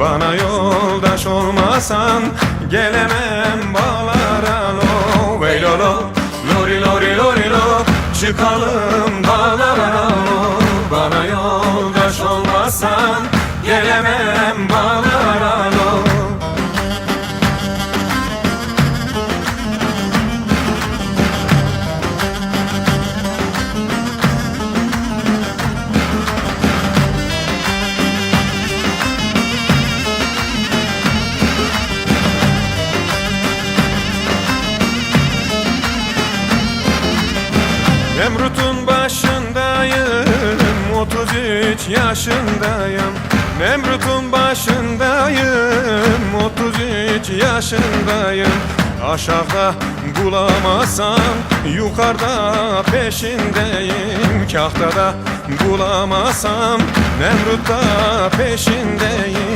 Bana yoldaş olmasan gelemem bağlara lo. Veylolo, lori lori lori lo, çıkalım dağlara lo. Bana yoldaş olmasan gelemem bağlara lo. Nemrut'un başındayım, 33 yaşındayım. Nemrut'un başındayım, 33 yaşındayım. Aşağıda bulamazsam yukarıda peşindeyim. Kahtada bulamazsam Nemrut'ta peşindeyim.